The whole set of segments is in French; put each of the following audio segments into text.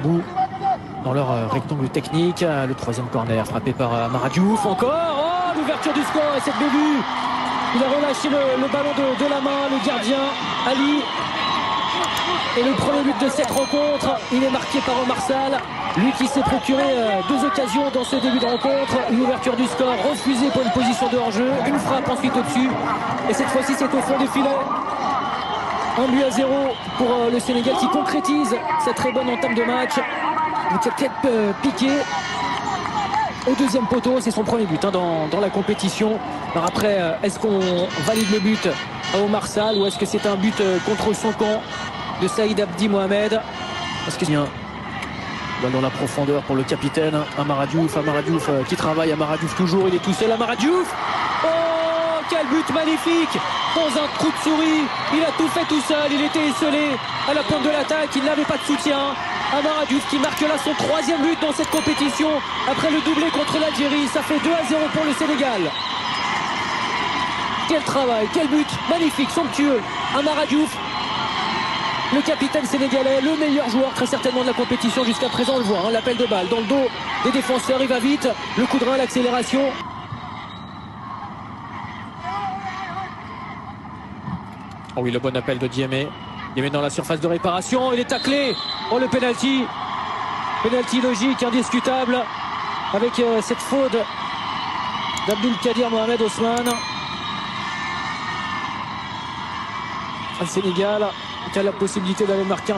debout dans leur rectangle technique. Le troisième corner frappé par Amara Diouf encore. Oh, l'ouverture du score et cette bévue. Il a relâché le ballon de la main, le gardien Ali. Et le premier but de cette rencontre, il est marqué par Omar Sall. Lui qui s'est procuré deux occasions dans ce début de rencontre. Une ouverture du score refusée pour une position de hors-jeu. Une frappe ensuite au-dessus. Et cette fois-ci, c'est au fond des filets. 1-0 pour le Sénégal qui concrétise cette très bonne entame de match. Il a peut-être piqué au deuxième poteau. C'est son premier but dans la compétition. Alors après, est-ce qu'on valide le but à Omar Sall ou est-ce que c'est un but contre son camp de Saïd Abdi Mohamed? Parce que bien dans la profondeur pour le capitaine Amara Diouf qui travaille. Amara Diouf toujours, il est tout seul. Amara Diouf, oh quel but magnifique dans un trou de souris. Il a tout fait tout seul, il était esselé à la pointe de l'attaque, il n'avait pas de soutien. Amara Diouf qui marque là son troisième but dans cette compétition après le doublé contre l'Algérie. Ça fait 2-0 pour le Sénégal. Quel travail, quel but magnifique, somptueux. Amara Diouf, le capitaine sénégalais, le meilleur joueur très certainement de la compétition jusqu'à présent, on le voit, l'appel de balle dans le dos des défenseurs, il va vite, le coup de rein, l'accélération. Oh oui, le bon appel de Diémé. Diémé dans la surface de réparation, il est taclé. Oh le penalty. Penalty logique, indiscutable, avec cette faute d'Abdelkader Mohamed Osman. Le Sénégal qui a la possibilité d'aller marquer.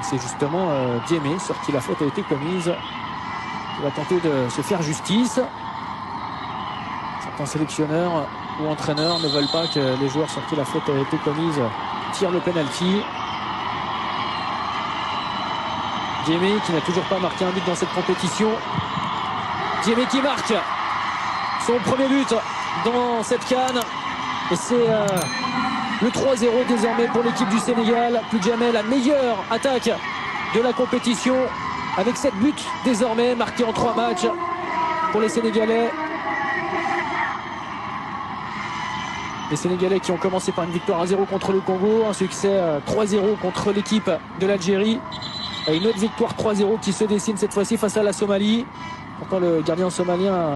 C'est justement Diémé sur qui la faute a été commise. Il va tenter de se faire justice. Certains sélectionneurs ou entraîneurs ne veulent pas que les joueurs sur qui la faute a été commise tirent le penalty. Diémé qui n'a toujours pas marqué un but dans cette compétition. Diémé qui marque son premier but dans cette CAN. Et c'est le 3-0 désormais pour l'équipe du Sénégal. Plus que jamais la meilleure attaque de la compétition. Avec 7 buts désormais marqués en 3 matchs pour les Sénégalais. Les Sénégalais qui ont commencé par une victoire 1-0 contre le Congo. Un succès 3-0 contre l'équipe de l'Algérie. Et une autre victoire 3-0 qui se dessine cette fois-ci face à la Somalie. Pourtant le gardien somalien